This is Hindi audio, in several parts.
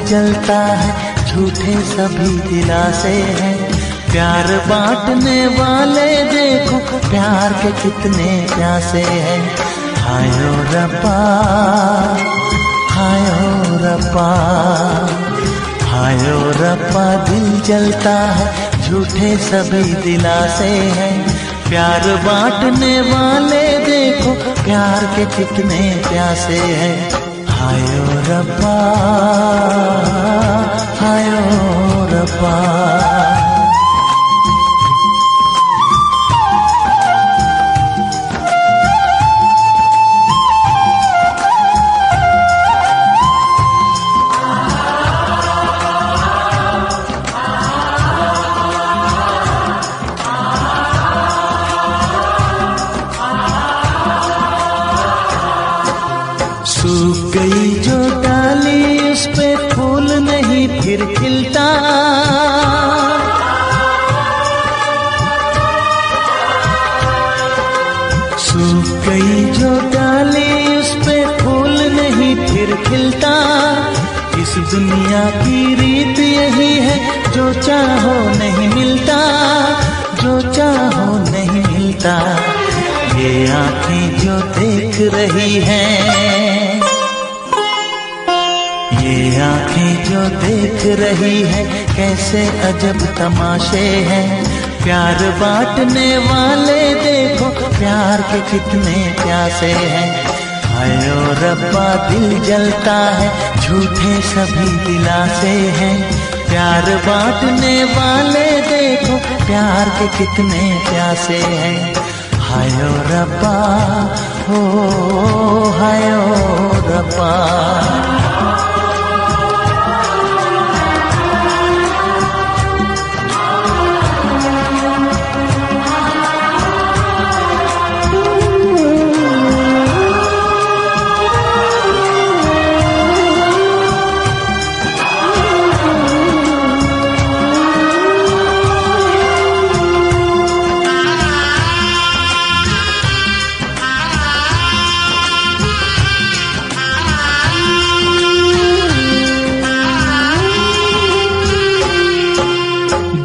जलता है, झूठे सभी दिलासे हैं। प्यार बांटने वाले देखो, प्यार के कितने प्यासे हैं। हायो रब्बा, हायो रब्बा, हायो रब्बा, दिल जलता है, झूठे सभी दिलासे हैं। प्यार बांटने वाले देखो, प्यार के कितने प्यासे हैं। हायो रब्बा, हायो रब्बा। सूख गई जो डाली, उस पे फूल नहीं फिर खिलता। सूख गई जो डाली, उस पे फूल नहीं फिर खिलता। इस दुनिया की रीत यही है, जो चाहो नहीं मिलता, जो चाहो नहीं मिलता। ये आँखें जो देख रही हैं, ये आँखें जो देख रही है, कैसे अजब तमाशे हैं। प्यार बांटने वाले देखो, प्यार के कितने प्यासे हैं। हायो रब्बा, दिल जलता है, झूठे सभी दिलासे हैं। प्यार बांटने वाले देखो, प्यार के कितने प्यासे हैं। हायो रब्बा, हो हायो रब्बा।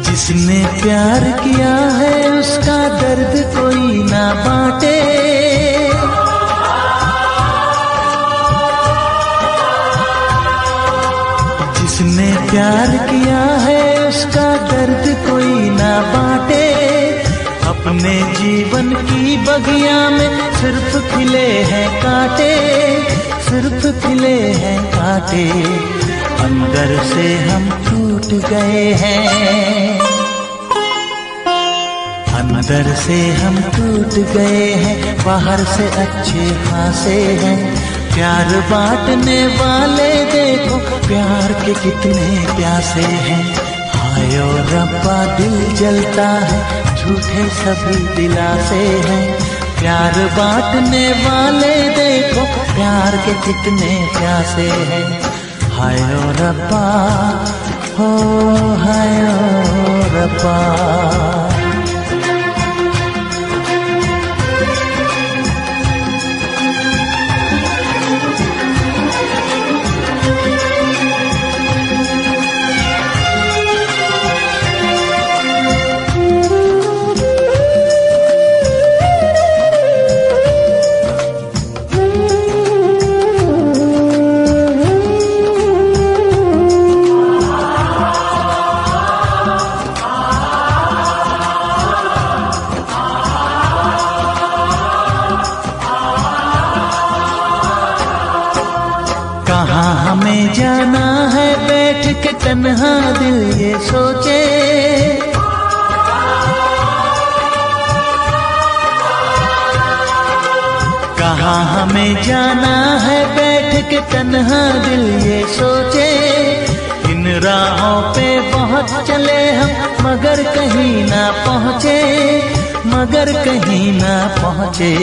जिसने प्यार किया है, उसका दर्द कोई ना बांटे। जिसने प्यार किया है, उसका दर्द कोई ना बांटे। अपने जीवन की बगिया में सिर्फ खिले हैं कांटे, सिर्फ खिले हैं कांटे। अंदर से हम टूट गए हैं, अंदर से हम टूट गए हैं, बाहर से अच्छे खासे हैं। प्यार बांटने वाले देखो, प्यार के कितने प्यासे हैं। हायो रब्बा, दिल जलता है, झूठे सभी दिलासे हैं। प्यार बांटने वाले देखो, प्यार के कितने प्यासे हैं। हायो रब्बा, हो हायो रब्बा। कहाँ हमें जाना है, बैठ के तन्हा दिल ये सोचे। कहाँ हमें जाना है, बैठ के तन्हा दिल ये सोचे। इन राहों पे बहुत चले हम, मगर कहीं ना पहुँचे, मगर कहीं ना पहुँचे।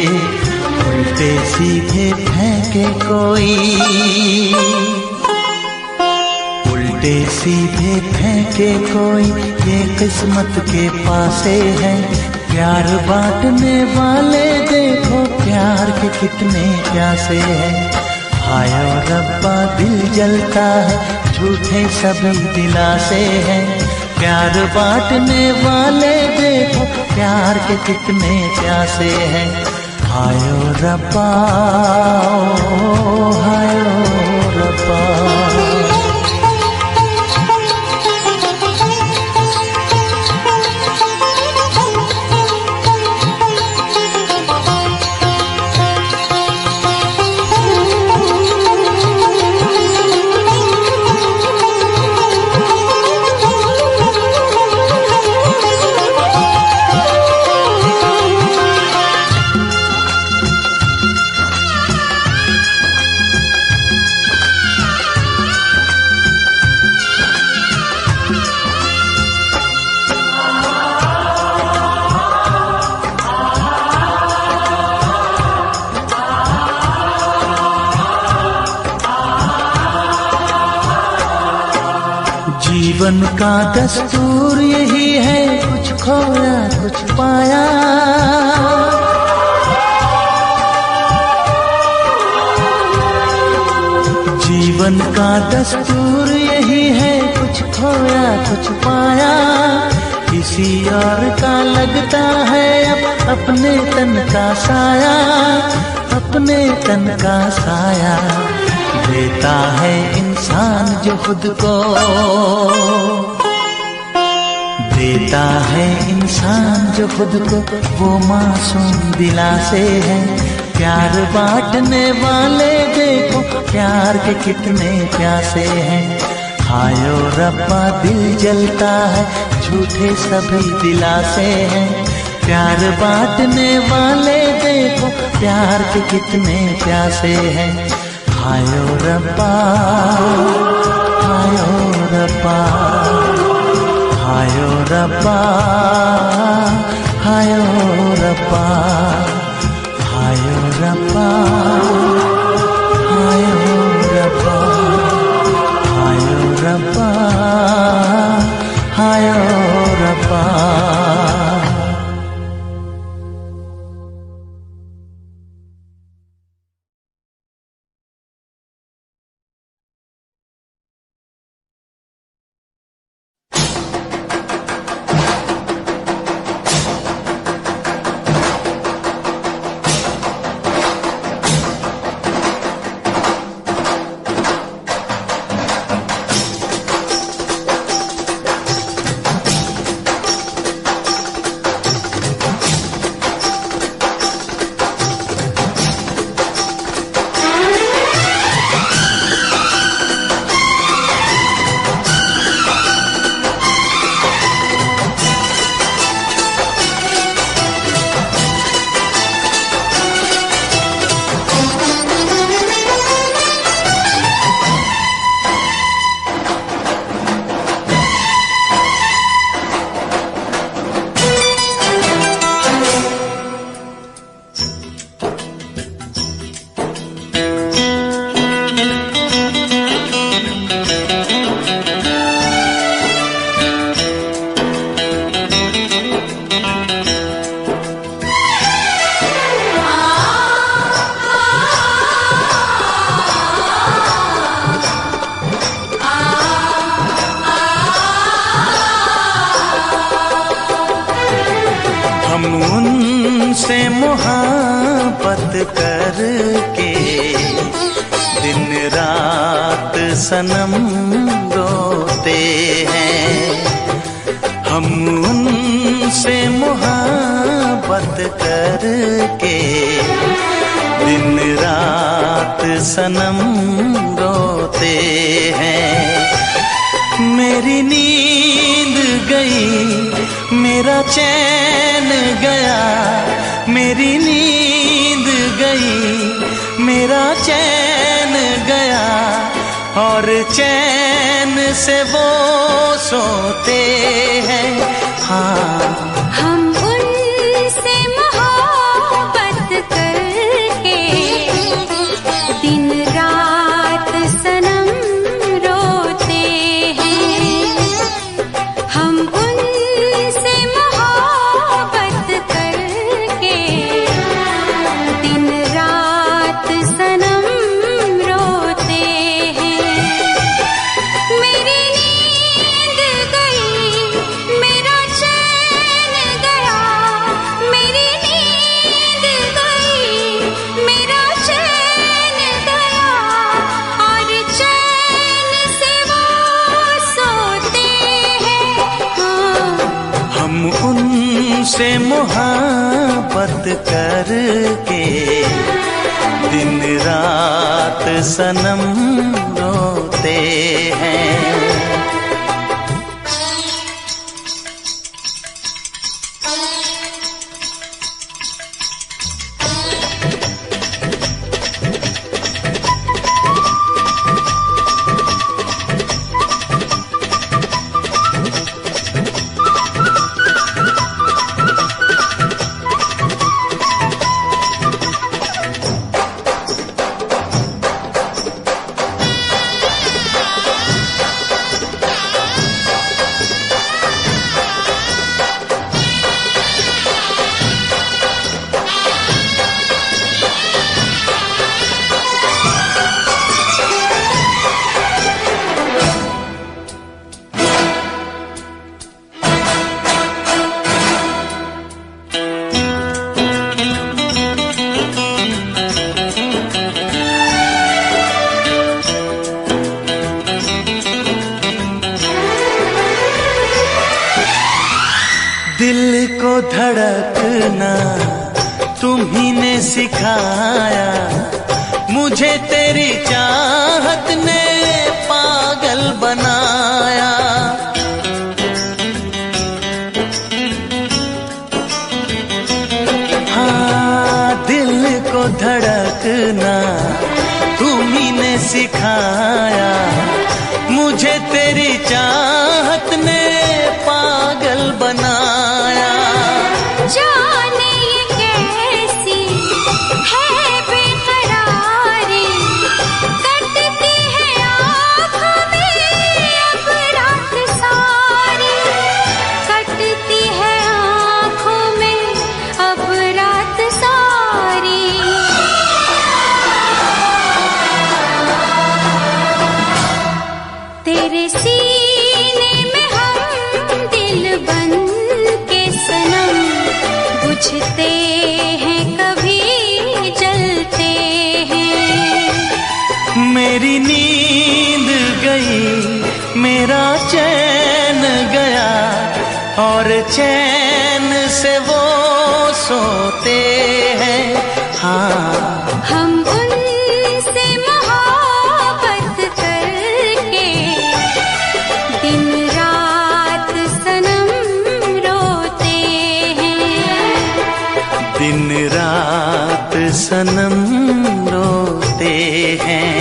उल्टे सीधे फेंके कोई, उल्टे सीधे फेंके कोई, ये किस्मत के पासे है। प्यार बांटने वाले देखो, प्यार के कितने प्यासे हैं। हाय ओ रब्बा दिल जलता है, झूठे सभी दिलासे हैं। प्यार बांटने वाले देखो, प्यार के कितने प्यासे हैं। हाय ओ रब्बा, हाय ओ रब्बा। जीवन का दस्तूर यही है, कुछ खोया कुछ पाया। जीवन का दस्तूर यही है, कुछ खोया कुछ पाया। किसी और का लगता है अब अपने तन का साया, अपने तन का साया। देता है इंसान जो खुद को, देता है इंसान जो खुद को, वो मासूम दिलासे है। प्यार बांटने वाले देखो, प्यार के कितने प्यासे हैं। हाय ओ रब्बा दिल जलता है, झूठे सभी दिलासे हैं। प्यार बांटने वाले देखो, प्यार के कितने प्यासे हैं। हाय ओ रब्बा, हाय ओ रब्बा, हाय ओ रब्बा, हाय ओ रब्बा, हाय ओ रब्बा, हाय ओ रब्बा, हाय ओ रब्बा, हाय ओ रब्बा। उनसे मोहब्बत करके दिन रात सनम रोते हैं। हम उनसे मोहब्बत करके दिन रात सनम रोते हैं। मेरी नींद गई, मेरा चैन गया, मेरी नींद गई, मेरा चैन गया, और चैन से वो सोते हैं। हाँ, हम उनसे मोहब्बत करके दिन रात सनम रोते हैं। हम उनसे मोहब्बत करके दिन रात सनम रोते तुमसे मोहब्बत करके दिन रात सनम रोते हैं। दिल को धड़कना तुम्ही ने सिखाया, मुझे तेरी चाहत ने पागल बनाया। हाँ, दिल को धड़कना तुम्ही ने सिखाया, मुझे तेरी चाहत ने पागल बनाया। जाने ये कैसी है बेकरारी, कटती है आँखों में अब रात सारी, कटती है आँखों में अब रात सारी। तेरे सीने में हम दिल बन के सनम, बुझते हैं कभी जलते हैं। मेरी नींद गई, मेरा चैन गया, और चैन से वो सोते हैं। हाँ, हम उनसे मोहब्बत करके दिन रात सनम रोते हैं। दिन रात सनम रोते हैं।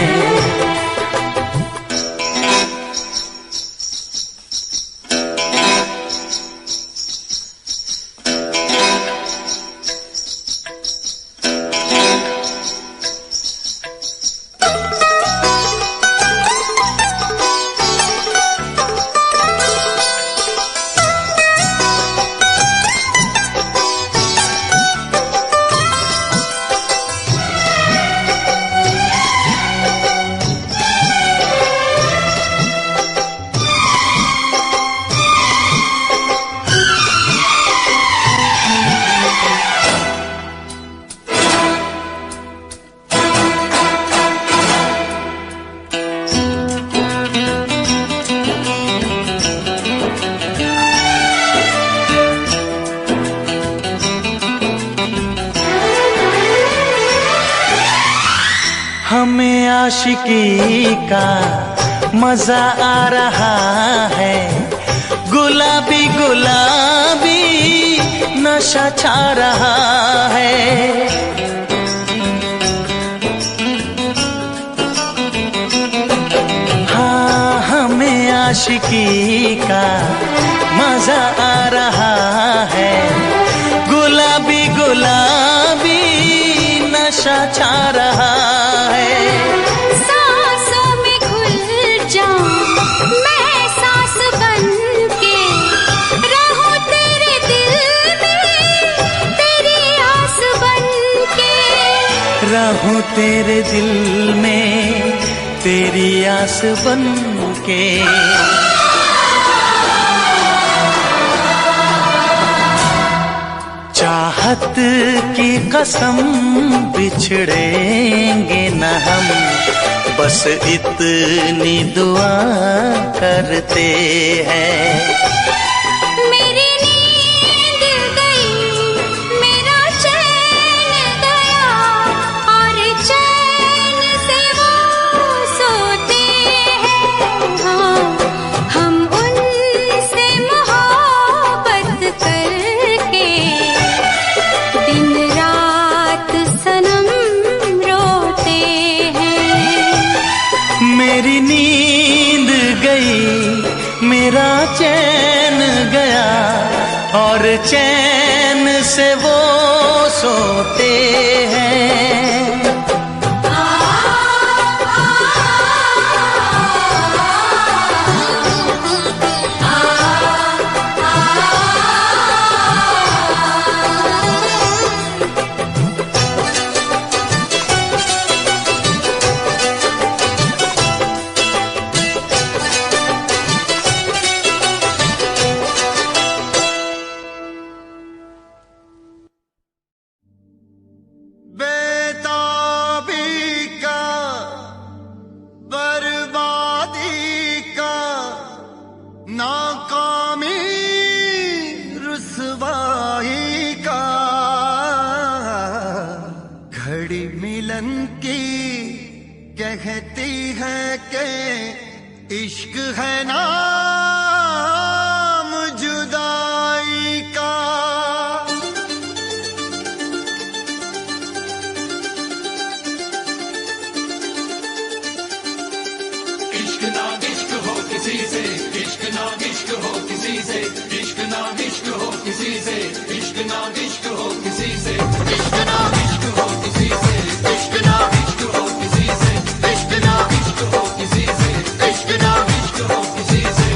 हमें आशिकी का मजा आ रहा है, गुलाबी गुलाबी नशा छा रहा है। हाँ, हमें आशिकी का मजा आ रहा है, गुलाबी गुलाबी नशा छा रहा है। सांसों में घुल जाऊं मैं सांस बन के, रहूं तेरे दिल में तेरी आस बन के, रहूं तेरे दिल में तेरी आस बन के। चाहत की कसम बिछड़ेंगे न हम, बस इतनी दुआ करते हैं। मेरी नींद गई, मेरा चैन गया और चैन से वो सोते हैं। कहती है कि इश्क है नाम जुदाई का। इश्क ना इश्क हो किसी से, इश्क ना इश्क हो किसी से, इश्क ना इश्क हो किसी से, इश्क ना इश्क हो किसी से, इश्क ना इश्क हो किसी से, इश्क ना इश्क हो किसी से, इश्क ना इश्क हो किसी से, इश्क ना इश्क हो किसी से।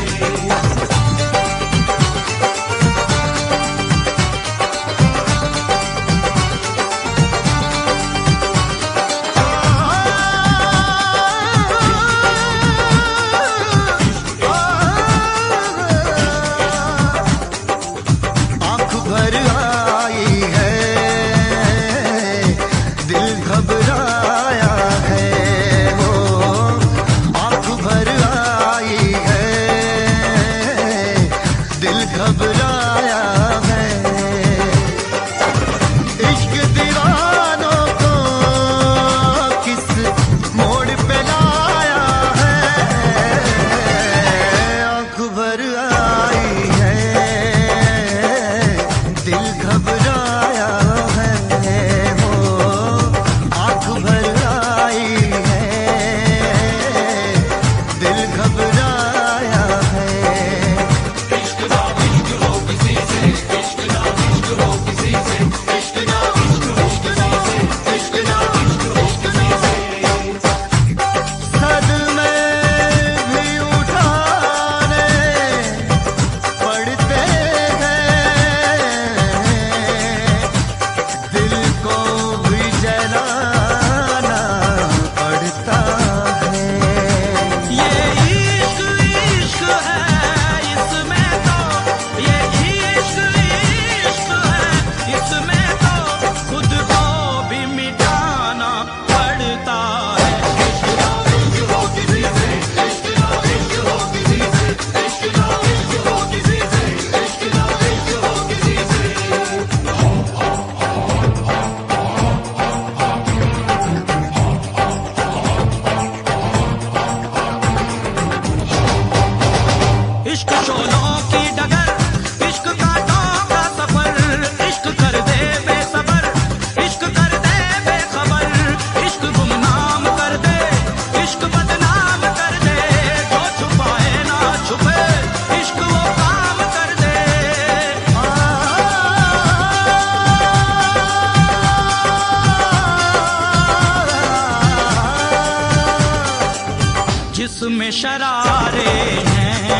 जिसमें शरारे हैं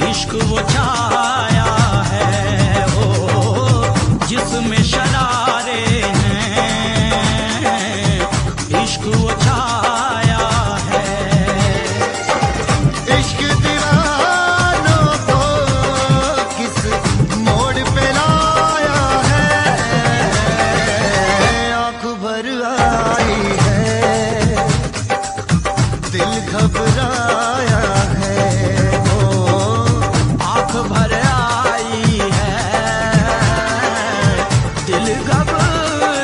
इश्क वो छाया है, ओ जिसमें शरारे हैं इश्क वो छाया है। इश्क दीवानों को किस मोड़ पे लाया है, आँख भर आई है दिल घबराया है, ओ आँख भर आई है दिल घबराया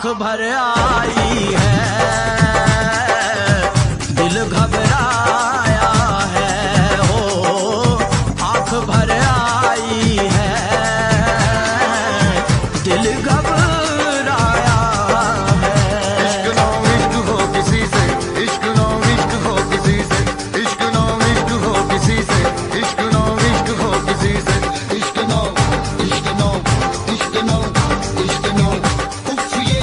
आंख भर आई है, दिल घबराया है, हो आंख भर आई है, दिल घबराया है। इश्क ना इश्क हो किसी से, इश्क ना इश्क हो किसी से, इश्क ना इश्क हो किसी से, इश्क ना इश्क हो किसी से, इश्क ना इश्क ना इश्क ना इश्क ना उफ ये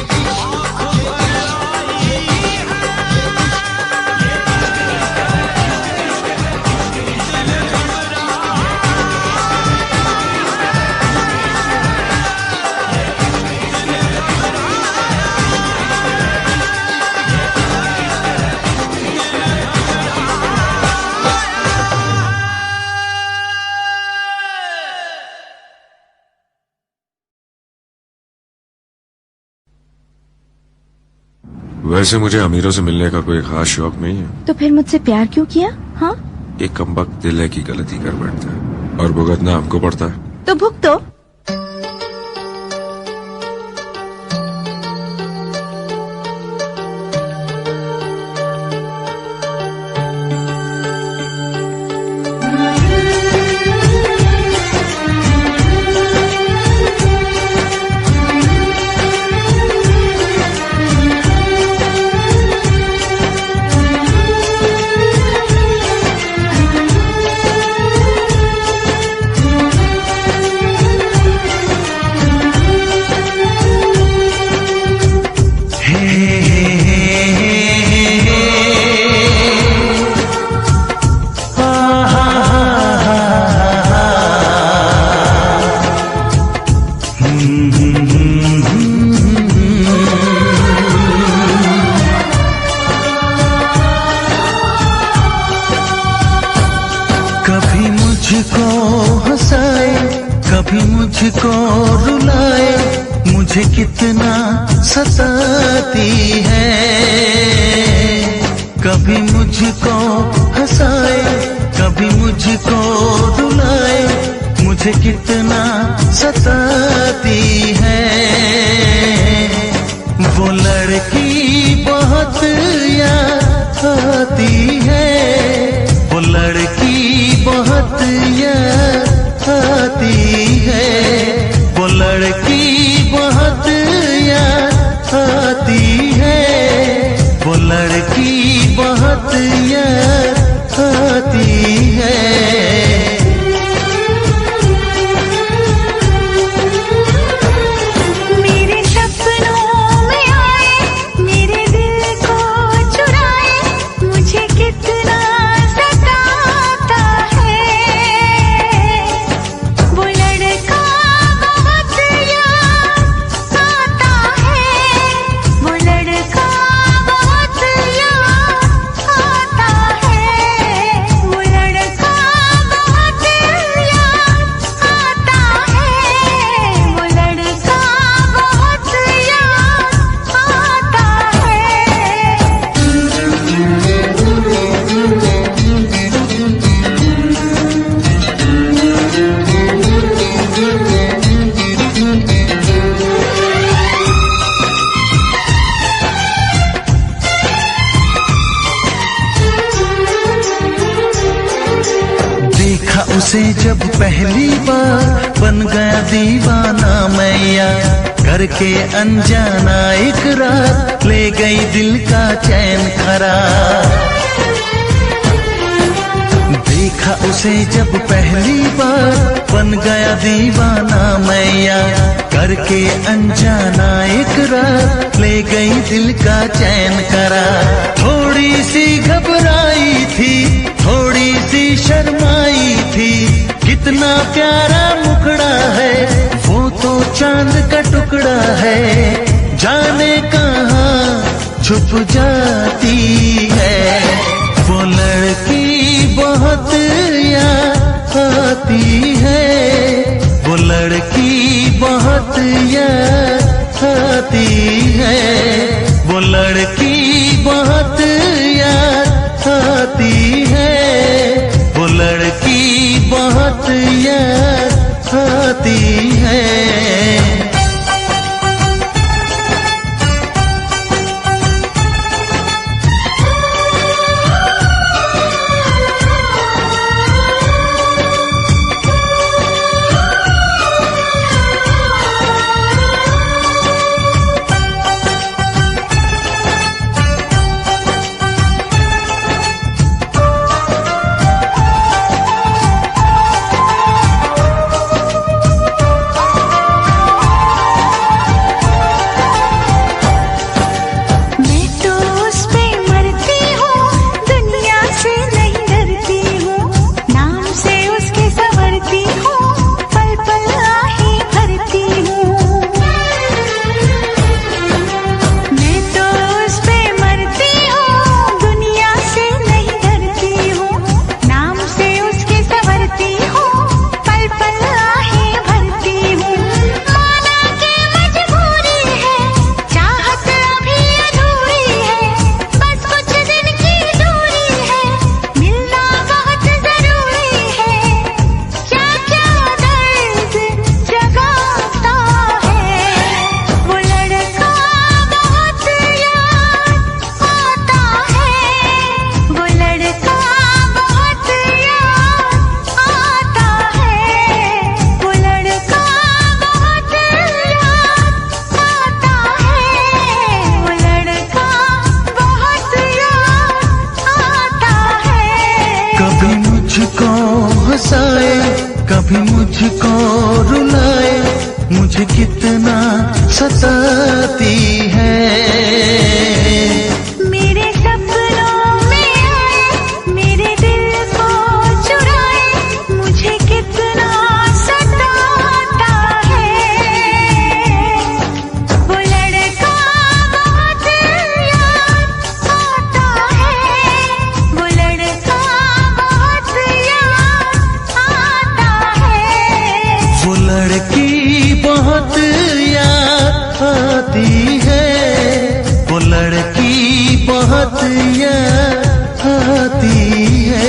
वैसे मुझे अमीरों से मिलने का कोई खास शौक नहीं है। तो फिर मुझसे प्यार क्यों किया? हाँ, एक कमबख्त दिल है की गलती कर बैठता है और भुगतना हमको पड़ता है। तो भुगतो। कभी मुझको हंसाए, कभी मुझको रुलाए, मुझे कितना सताती है। कभी मुझको हंसाए, कभी मुझको रुलाए, मुझे कितना सताती है। वो लड़की बहुत याद आती है, वो लड़की बहुत याद आती है, वो लड़की बहुत याद आती है, वो लड़की बहुत याद आती है। मेरे सपनों में आए, मेरे दिल को चुराए, मुझे कितना सताता है। वो लड़का बहुत याद आता है, वो लड़का बहुत याद आता है, वो लड़का बहुत याद आता है, वो लड़का बहुत याद आता देखा उसे जब पहली बार, बन गया दीवाना मैया, करके अनजाना इकरार, ले गई दिल का चैन करार। देखा उसे जब पहली बार, बन गया दीवाना मैया, करके अनजाना इकरार, ले गई दिल का चैन करार। थोड़ी सी घबराई थी, थोड़ी सी शर्माई थी, कितना प्यारा मुखड़ा है, वो तो चांद का टुकड़ा है, जाने कहाँ छुप जाती है। वो लड़की बहुत याद आती है, वो लड़की बहुत याद आती है, वो लड़की बहुत याद आती है, वो लड़की बहुत याद आती है। कितना सताती है। मेरे सपनों में आए, मेरे दिल को चुराए, मुझे कितना सताता है। वो लड़का बहुत याद आता है, वो लड़का बहुत याद आता है। वो लड़की बहुत याद आती है, वो लड़की बहुत याद आती है।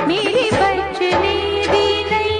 मेरी बचने दी नहीं।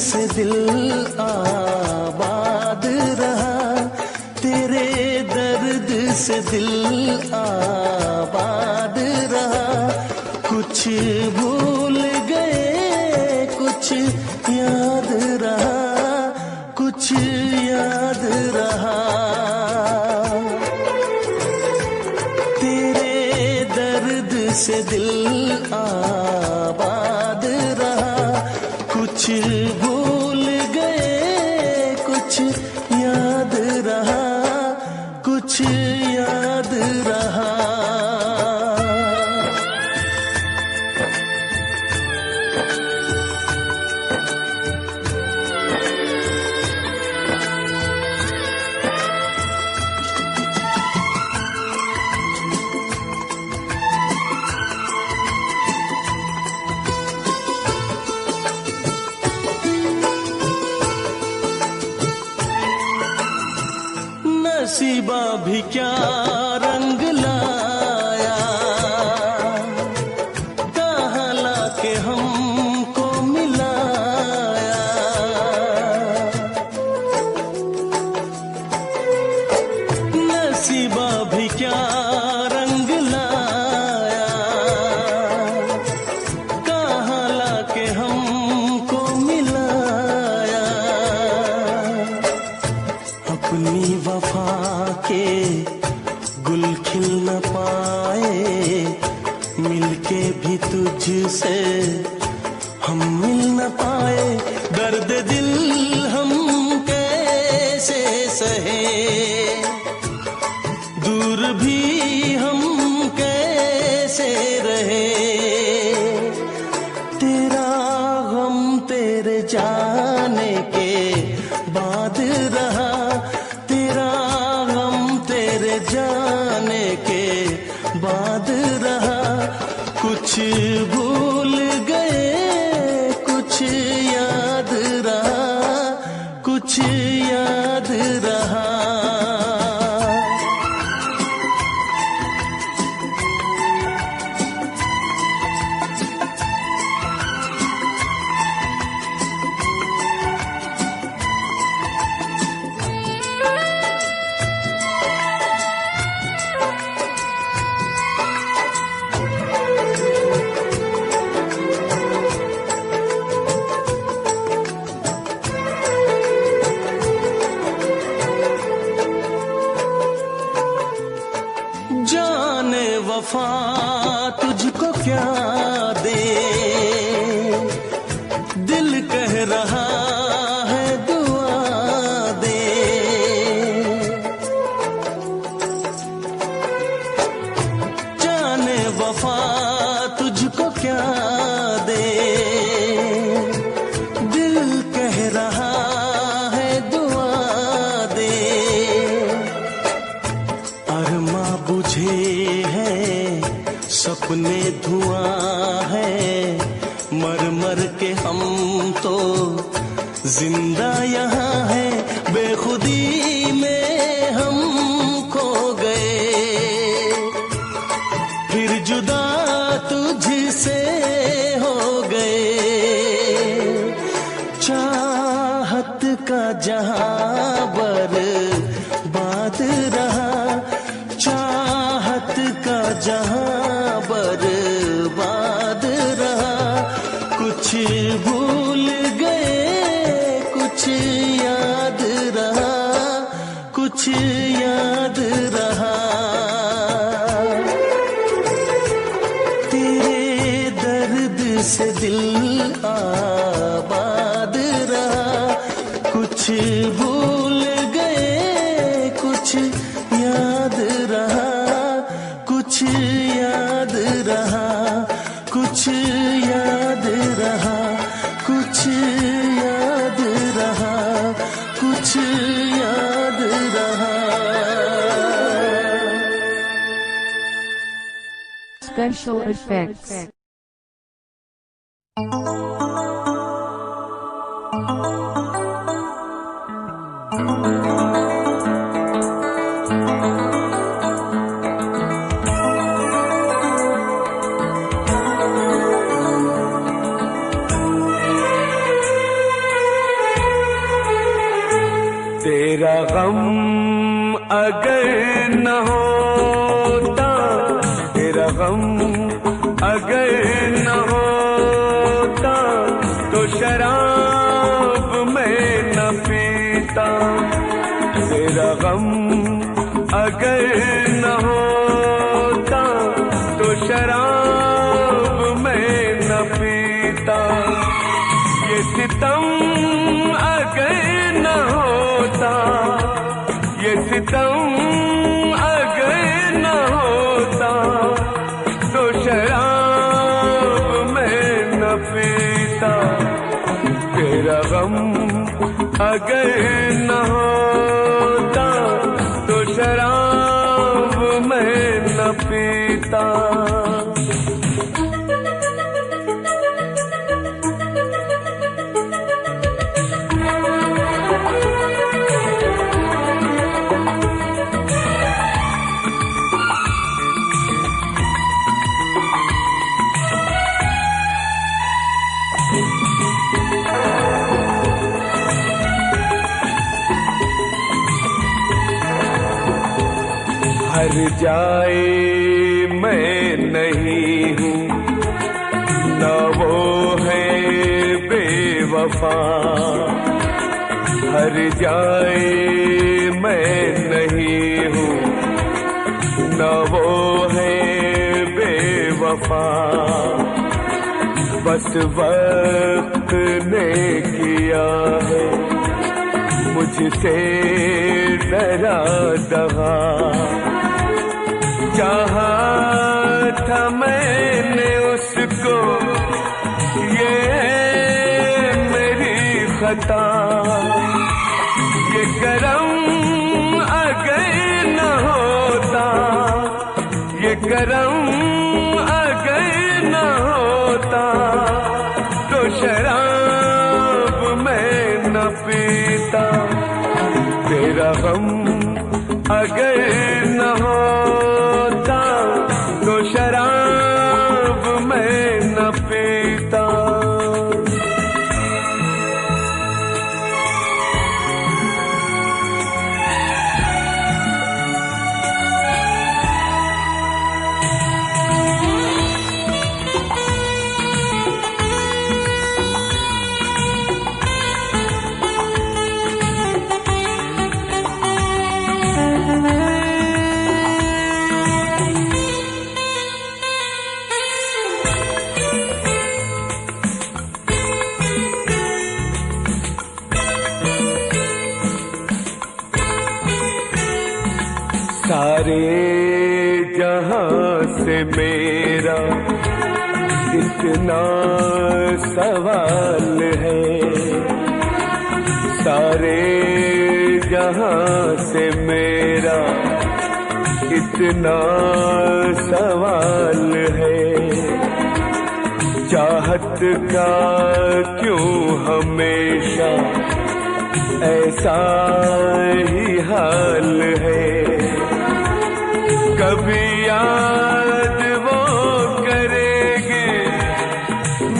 से दिल आबाद रहा, तेरे दर्द से दिल आबाद रहा। कुछ भूल गए कुछ याद रहा, कुछ याद रहा। तेरे दर्द से दिल आबाद रहा, कुछ भूल गए कुछ याद रहा, कुछ याद रहा। नसीबा भी क्या रंग लाया, कहाँ लाके हमको मिलाया। नसीबा भी क्या रंग लाया, कहाँ लाके हमको मिलाया। अपनी वफा के गुल खिल न पाए, मिलके भी तुझसे हम मिल न पाए। दर्द दिल हम कैसे सहे, दूर भी हम कैसे रहे। तेरा गम तेरे जाने के बाद रहा, तेरा गम तेरे जाने के बाद रहा। कुछ भूल गए कुछ याद रहा, कुछ याद रहा। जाने वफा तुझको क्या दे, दिल कह रहा है दुआ दे। जाने वफा तुझको क्या दे, दिल कह रहा है दुआ दे। अरमा बुझे हैं सपने धुआं है, मर मर के हम तो जिंदा यहाँ है। बेखुदी में हम खो गए, फिर जुदा तुझसे हो गए। चाहत का जहां बर्बाद रहा, चाहत का जहां बर्बाद रहा। कुछ भूल गए कुछ याद रहा, कुछ याद रहा। तेरे दर्द से दिल आबाद रहा। कुछ भूल गए कुछ याद रहा, कुछ याद रहा, कुछ याद रहा, कुछ याद रहा, कुछ याद रहा। Special effects. तेरा गम अगर न होता, तेरा गम अगर न होता, तो शराब मैं न पीता। तेरा गम अगर न होता, तो शराब मैं न पीता। ये सितम अगर न होता, ये सितम अगर न होता, तो शराब मैं न पीता। तेरा गम अगर न होता, तो शराब मैं न पीता। हर जाए मैं नहीं हूँ, न वो है बेवफा। हर जाए मैं नहीं हूँ, न वो है बेवफा। बस वक्त ने किया है मुझसे डरा दगा। चाहा था मैंने उसको, ये मेरी खता। ये करम अगर न होता, ये करम अगर न होता, तो शराब मैं न पीता। तेरा गम अगर न होता, तो शराब मैं न पीता। सारे जहां से मेरा इतना सवाल है। सारे जहां से मेरा इतना सवाल है। चाहत का क्यों हमेशा ऐसा ही हाल है। कभी याद वो करेंगे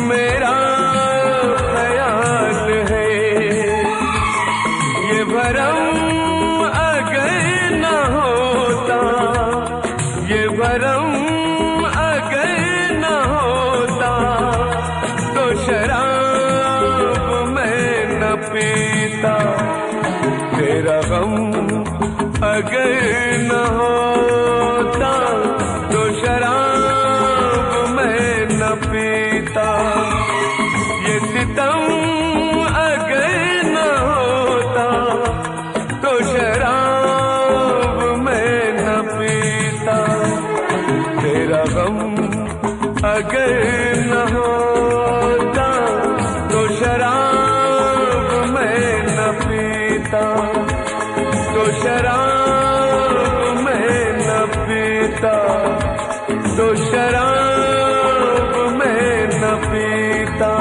मेरा ख्याल है। ये भरम अगर न होता, ये भरम अगर न होता, तो शराब मैं न पीता। तेरा गम अगर न होता, तो शराब मैं न पीता। ये सितम अगर न होता, तो शराब मैं न पीता। तेरा गम अगर न होता, तो शराब मैं न पीता। तो शराब मैं न पीता, तो शराब मैं न पीता।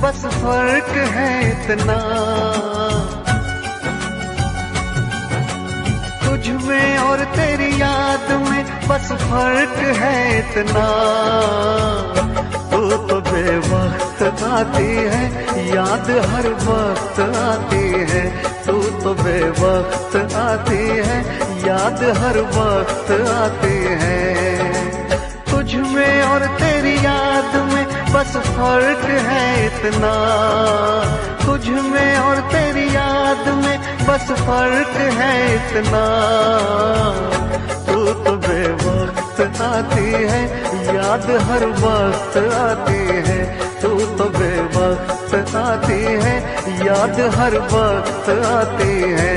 बस फर्क है इतना, तुझ में और तेरी याद में बस फर्क है इतना। तू तो बेवक्त आती है, याद हर वक्त आती है। तू तो बेवक्त आती है, याद हर वक्त आती है। तुझ में और तेरी याद में बस फर्क है इतना, तुझ में और तेरी याद में बस फर्क है इतना। तू तो बेवक्त आती है, याद हर वक्त आती है। तू तो बेवक्त आती है, याद हर वक्त आती है।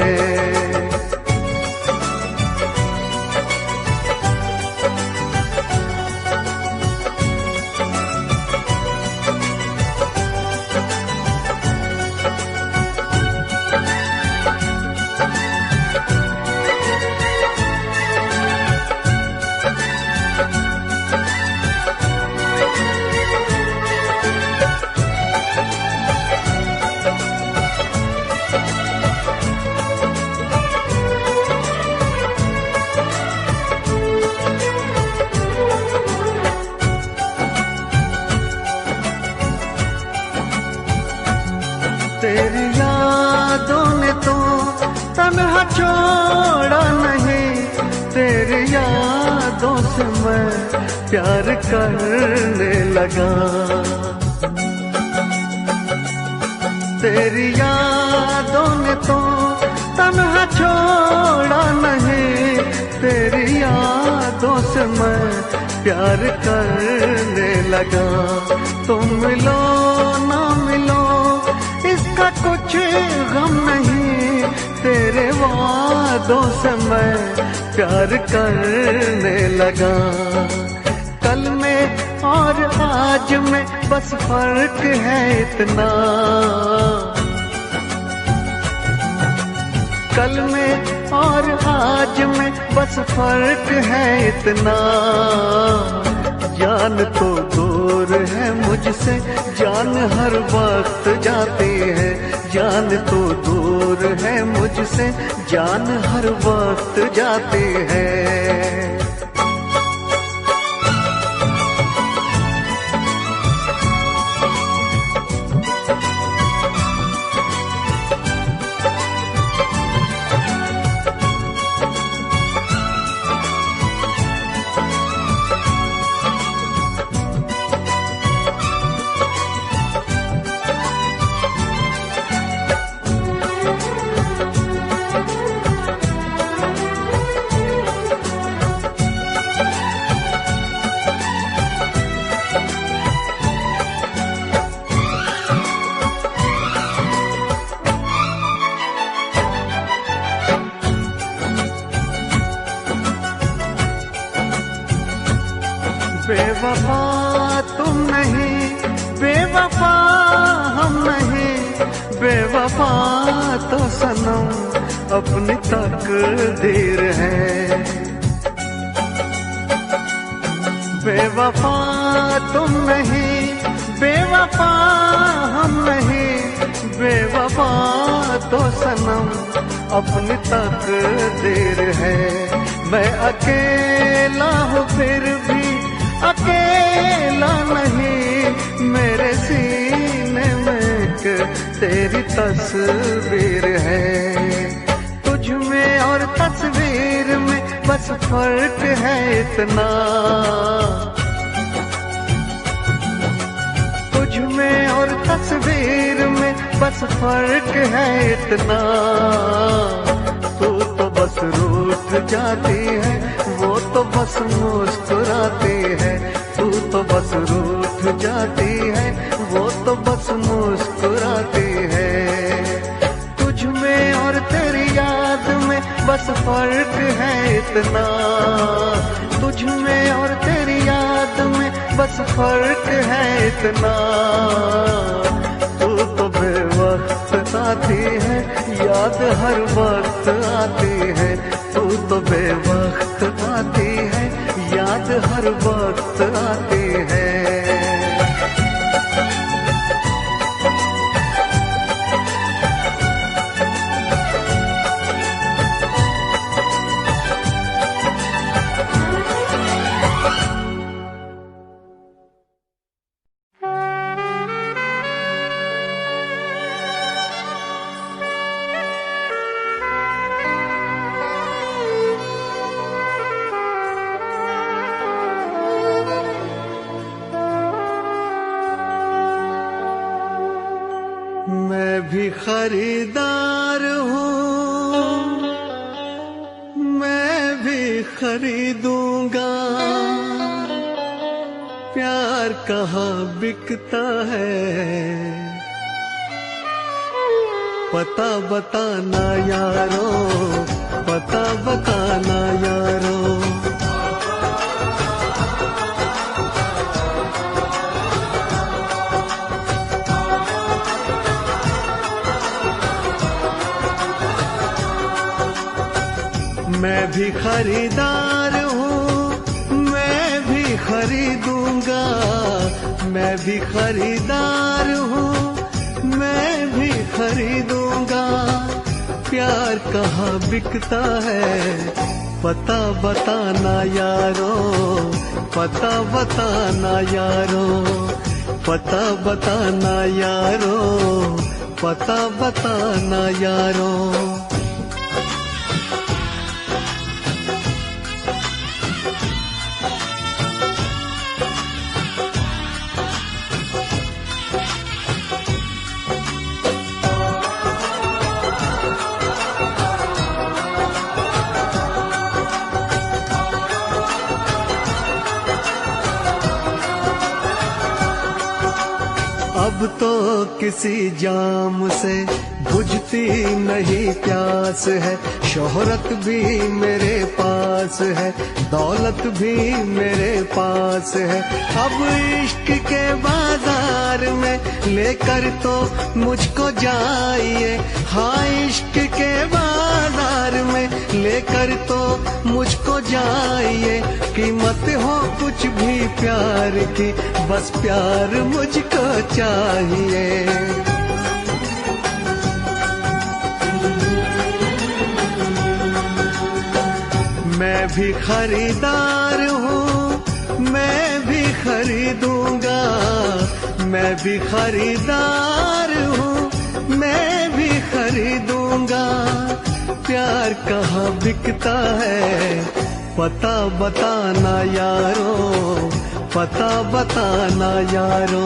तेरी यादों ने तो तन्हा छोड़ा नहीं, तेरी यादों से मैं प्यार करने लगा। तेरी यादों ने तो तन्हा छोड़ा नहीं, तेरी यादों से मैं प्यार करने लगा। तुम मिलो ना मिलो इसका कुछ गम नहीं, तेरे वादों से मैं प्यार करने लगा। कल में और आज में बस फर्क है इतना, कल में और आज में बस फर्क है इतना। जान तो दूर है मुझसे, जान हर वक्त जाती है। जान तो दूर है मुझसे, जान हर वक्त जाती है। बेवफा तुम नहीं, बेवफा हम नहीं, बेवफा तो सनम अपनी तकदीर है। बेवफा तुम नहीं, बेवफा हम नहीं, बेवफा तो सनम अपनी तकदीर है। मैं अकेला हूँ फिर भी अकेला नहीं, मेरे सीने में एक तेरी तस्वीर है। तुझ में और तस्वीर में बस फर्क है इतना, तुझ में और तस्वीर में बस फर्क है इतना। तू तो बस रूठ जाती है, वो तो बस मुस्कुराती है। तू तो बस रूठ जाती है, वो तो बस मुस्कुराती है। तुझ में और तेरी याद में बस फर्क है इतना, तुझ में और तेरी याद में बस फर्क है इतना। तू तो बेवक्त आती है, याद हर वक्त आती है। तू तो बेवक्त आती है, याद हर वक्त आती है। भी खरीदार हूँ, मैं भी खरीदूंगा। प्यार कहाँ बिकता है, पता बताना यारो, पता बताना यारो। मैं भी खरीदार हूँ, मैं भी खरीदूंगा। मैं भी खरीदार हूँ, मैं भी खरीदूंगा। प्यार कहाँ बिकता है, पता बताना यारो, पता बताना यारो, पता बताना यारो, पता बताना यारो। अब तो किसी जाम से बुझती नहीं प्यास है। शोहरत भी मेरे पास है, दौलत भी मेरे पास है। अब इश्क के बाजार में लेकर तो मुझको जाइए। हाँ, इश्क के बाजार में लेकर तो मुझको जाइए। कीमत हो कुछ भी प्यार की, बस प्यार मुझको चाहिए। मैं भी खरीदार हूँ, मैं भी खरीदूंगा। मैं भी खरीदार हूँ, मैं भी खरीदूंगा। प्यार कहाँ बिकता है, पता बताना यारो, पता बताना यारो।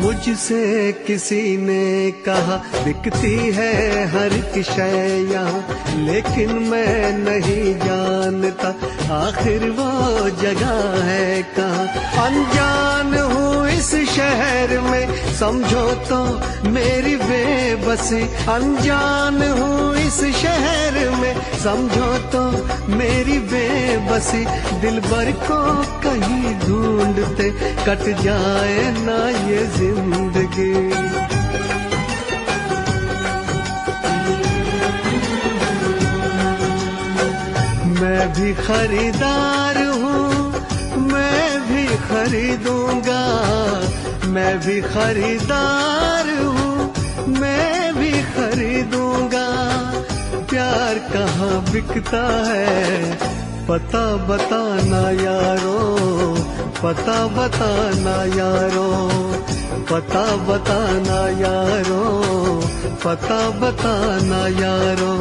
मुझसे किसी ने कहा बिकती है हर एक शय यहाँ, लेकिन मैं नहीं जानता आखिर वो जगह है कहाँ। अनजान हूँ इस शहर में, समझो तो मेरी बेबसी। अनजान हूँ इस शहर में, समझो तो मेरी बेबसी। दिलबर को कहीं ढूंढते कट जाए ना ये जिंदगी। मैं भी खरीदार हूँ, मैं भी खरीदूंगा। मैं भी खरीदार हूँ, मैं भी खरीदूंगा। प्यार कहाँ बिकता है, पता बताना यारो, पता बताना यारो, पता बताना यारो, पता बताना यारो।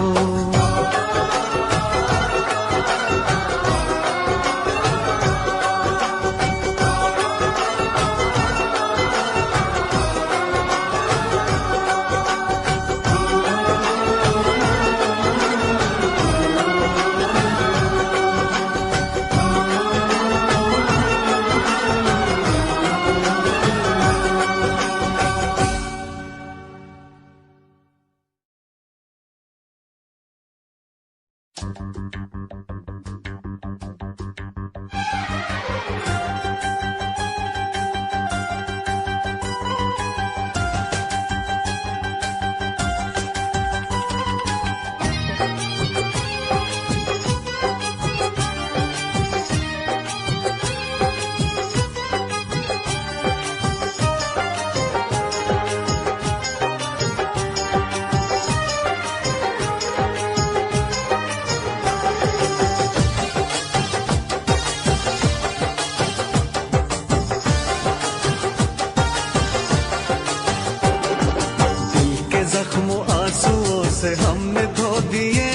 से हमने धो दिए,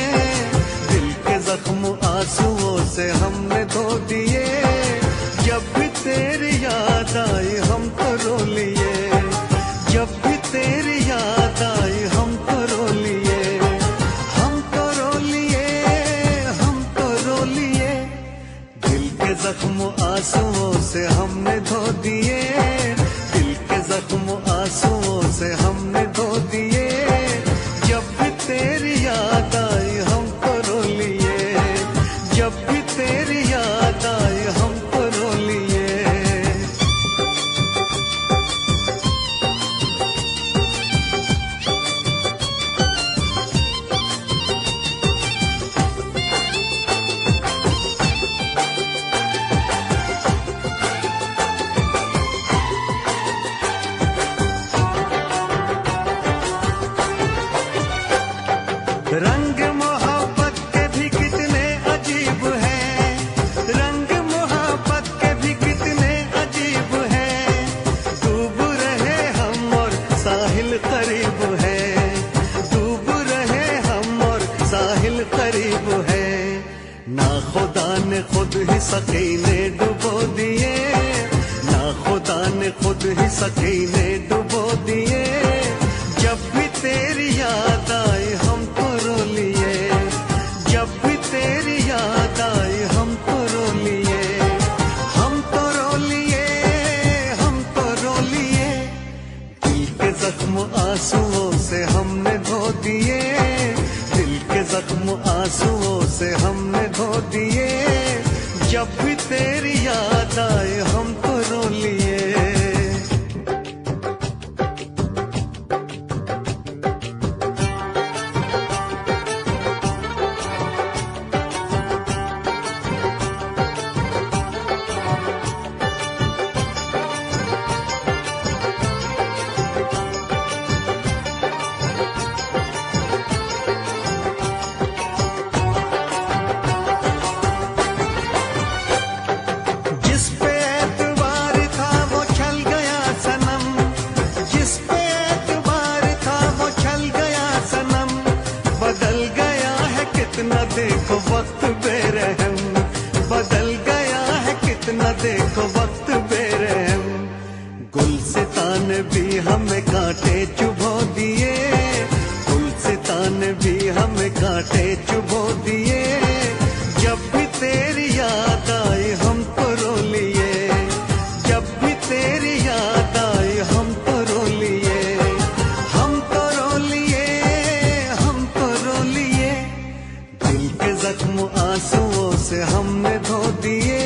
दिल के जख्म आंसुओं से हमने धो दिए। जब भी तेरी याद आई हम तो रो लिए, जब भी तेरी याद आई हम तो रो लिए, हम तो रो लिए, हम तो रो लिए। दिल के जख्म आंसुओं से हमने धो दिए, दिल के जख्म आंसुओं से हमने धो दिए। जब भी तेरी याद आई हम तो रो लिए, जब भी तेरी याद आई हम तो रो लिए। रंग मोहब्बत के भी कितने अजीब हैं, रंग मोहब्बत के भी कितने अजीब हैं। डूब रहे हम और साहिल करीब है, डूब रहे हम और साहिल करीब है। ना खुदा ने खुद ही सकीने डुबो दिए, ना खुदा ने खुद ही सकीने डुबो दिए। जब भी तेरी याद आई हम तो रो लिए, जब भी तेरी याद आई हम तो रो लिए, हम तो रो लिए, हम तो रो लिए। दिल के जख्म आंसुओं से हमने धो दिए, दिल के जख्म आंसुओं से हमने धो दिए। जब भी तेरी याद आई हम तो रो लिए। जिस पे एतबार था वो छल गया सनम, जिस पे एतबार था वो छल गया सनम। बदल गया है कितना देखो वक्त बेरहम, बदल गया है कितना देखो वक्त बेरहम। गुलसितान भी हमें कांटे चुभो दिए, गुलसितान भी हमें कांटे चुभो दिए। जब भी तेरी याद आई हम तो रो लिए, जब भी तेरी याद आई हम तो रो लिए, हम तो रो लिए, हम तो रो लिए। दिल के जख्म आंसुओं से हमने धो दिए,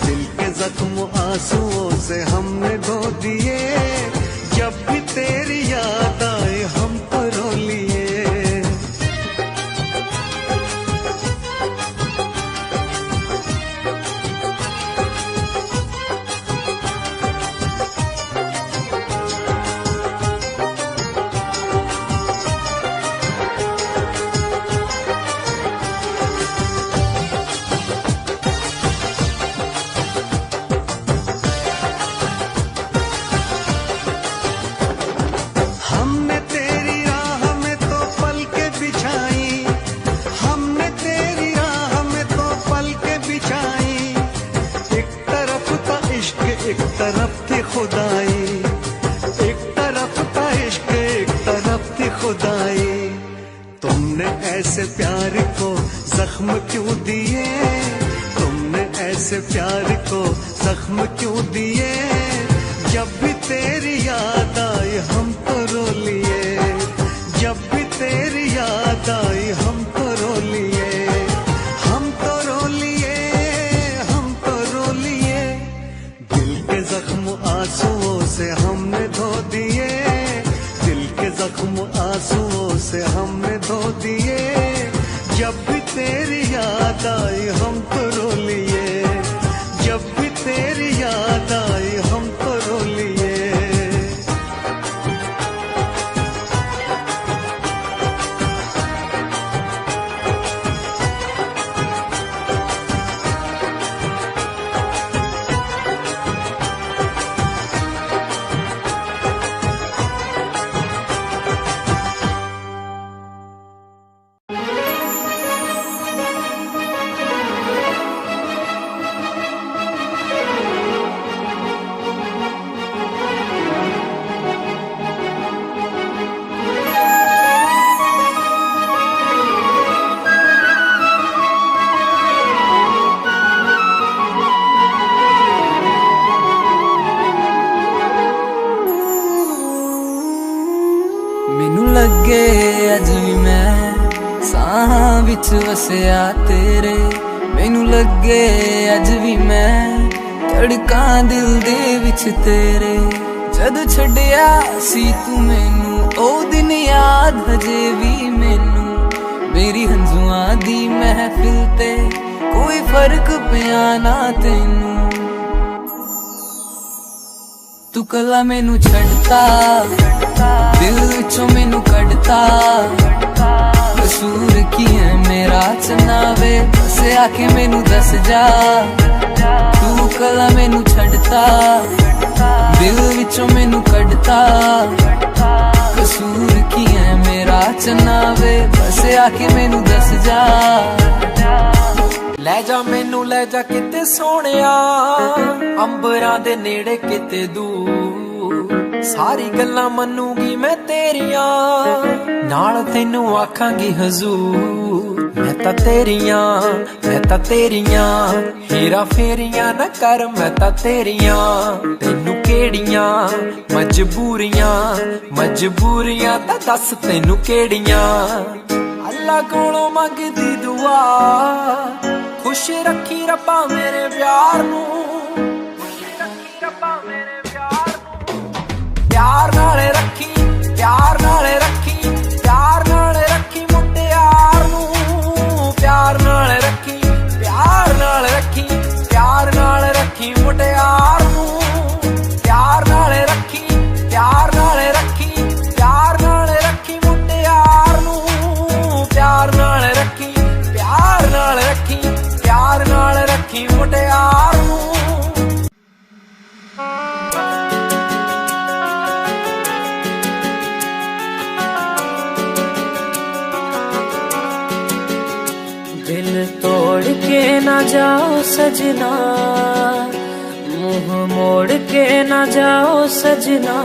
दिल के जख्म आंसुओं से हमने धो दिए। जब भी तेरी याद आई हम तो रो लिए। हमने तेरी राह में तो पलकें बिछाई, हमने तेरी राह में तो पलकें बिछाई। एक तरफ था इश्क एक तरफ थी खुदाई, एक तरफ था इश्क एक तरफ थी खुदाई। तुमने ऐसे प्यार को जख्म क्यों दिए, तुमने ऐसे प्यार को जख्म क्यों दिए। जब भी तेरी याद आई हम तो रो लिए, जब भी तेरी याद आई हम तो रो लिए, हम तो रो लिए, हम तो रो लिए। दिल के जख्म आंसुओं से हमने धो दिए, दिल के जख्म आंसुओं से हमने धो दिए। जब भी तेरी याद आई हम तो रो लिए, जब भी तेरी याद आई हम तो रो लिए। ਬਾਹਾਂ ਵਿੱਚ ਵਸਿਆ ਤੇਰੇ ਮੈਨੂੰ ਲੱਗੇ ਅੱਜ ਵੀ ਮੈਂ ਧੜਕਾਂ ਦਿਲ ਦੇ ਵਿੱਚ ਤੇਰੇ ਜਦ ਛੱਡਿਆ ਸੀ ਤੂੰ ਮੈਨੂੰ ਉਹ ਦਿਨ ਯਾਦ ਹਜੇ ਵੀ ਮੈਨੂੰ ਮੇਰੀ ਹੰਝੂਆਂ ਦੀ ਮਹਿਫਿਲ ਤੇ ਕੋਈ ਫਰਕ ਪਿਆ ਨਾ ਤੈਨੂੰ ਤੂੰ ਕੱਲਾ ਮੈਨੂੰ ਛੱਡਤਾ ਦਿਲ ਵਿੱਚੋਂ ਮੈਨੂੰ ਕੱਢਤਾ ਕਸੂਰ ਕੀ ਹੈ ਮੇਰਾ ਚਨਾਵੇ ਬਸ ਆ ਕੇ ਮੈਨੂੰ ਦੱਸ ਜਾ ਤੂੰ ਕੱਲਾ ਮੈਨੂੰ ਛੱਡਤਾ ਦਿਲ ਵਿੱਚੋਂ ਮੈਨੂੰ ਕੱਢਤਾ ਕਸੂਰ ਕੀ ਹੈ ਮੇਰਾ ਚਨਾਵੇ ਬਸ ਆ ਕੇ ਮੈਨੂੰ ਦੱਸ ਜਾ ਲੈ ਜਾ ਮੈਨੂੰ ਲੈ ਜਾ ਕਿਤੇ ਸੋਹਣਿਆ ਅੰਬਰਾਂ ਦੇ ਨੇੜੇ ਕਿਤੇ ਦੂਰ ਸਾਰੀ ਗੱਲਾਂ ਮੰਨੂਗੀ ਮੈਂ ਤੇਰੀਆਂ ਨਾਲ ਤੈਨੂੰ ਆਖਾਂਗੀ ਹਜ਼ੂਰ ਮੈਂ ਤਾਂ ਤੇਰੀਆਂ ਹੀਰਾ ਫੇਰੀਆਂ ਨਾ ਕਰ ਮੈਂ ਤਾਂ ਤੇਰੀਆਂ ਤੈਨੂੰ ਕਿਹੜੀਆਂ ਮਜਬੂਰੀਆਂ ਤਾਂ ਦੱਸ ਤੈਨੂੰ ਕਿਹੜੀਆਂ ਅੱਲਾ ਕੋਲੋਂ ਮੰਗਦੀ ਦੁਆ खुश रखी रब्बा मेरे प्यार नू प्यार नाले रखी प्यार नाले रखी मुटियार नू प्यार नाले रखी मुटियार नू प्यार नाले रखी मुटियार नू प्यार नाले रखी प्यार नाले रखी मुटियार नू दिल तोड़ के ना जाओ सजना मुंह मोड़ के ना जाओ सजना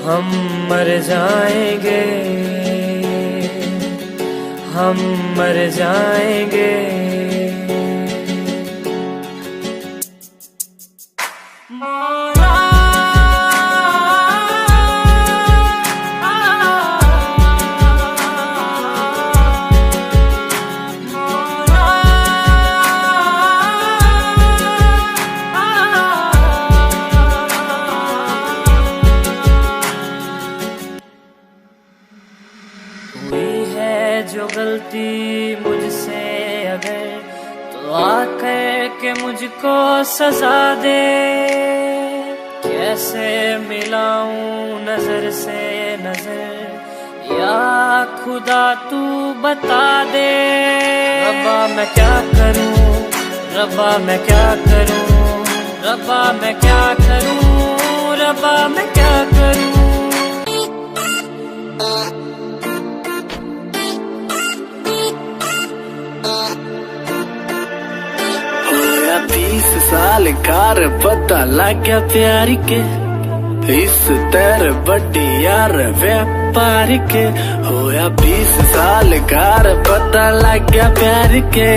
हम मर जाएंगे जो गलती मुझसे अगर तो आकर के मुझको सजा दे कैसे मिलाऊं नजर से नजर या खुदा तू बता दे रब्बा मैं क्या करूं रब्बा मैं क्या करूं रब्बा मैं क्या करूं रब्बा मैं क्या करूं होया 20 साल कार पता लग गया प्यार के इस तेरे बड़ी यार व्यापार के होया 20 साल कार पता लग गया प्यार के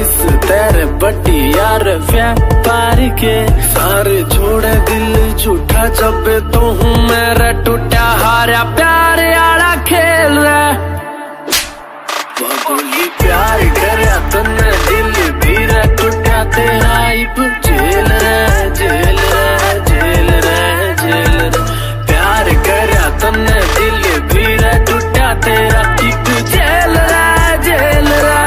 इस तेरे बड़ी यार व्यापार के सारे छोड़े दिल झूठा जब तो हूँ मेरा टूटा हारा प्यार आला खेल रहा बोली प्यार करया तन्ने दिल भीरा टूटा तेरा इब जेल रे जेल रे जेल रे जेल रे प्यार करया तन्ने दिल भीरा टूटा तेरा इब जेल रे जेल रे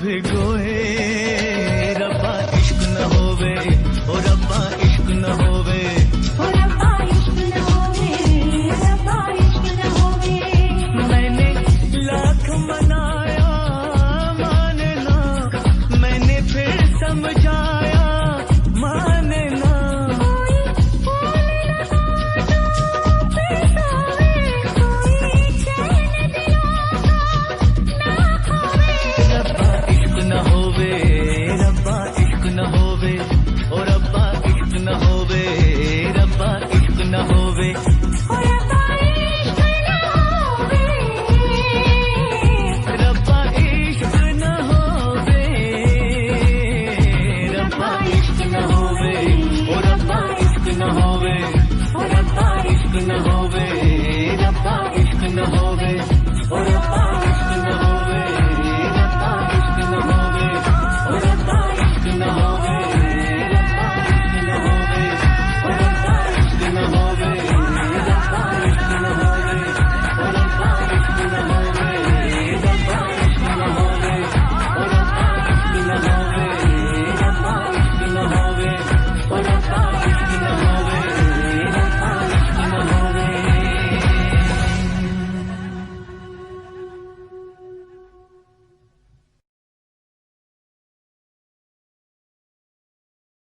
भिगोए रब्बा इश्क न होवे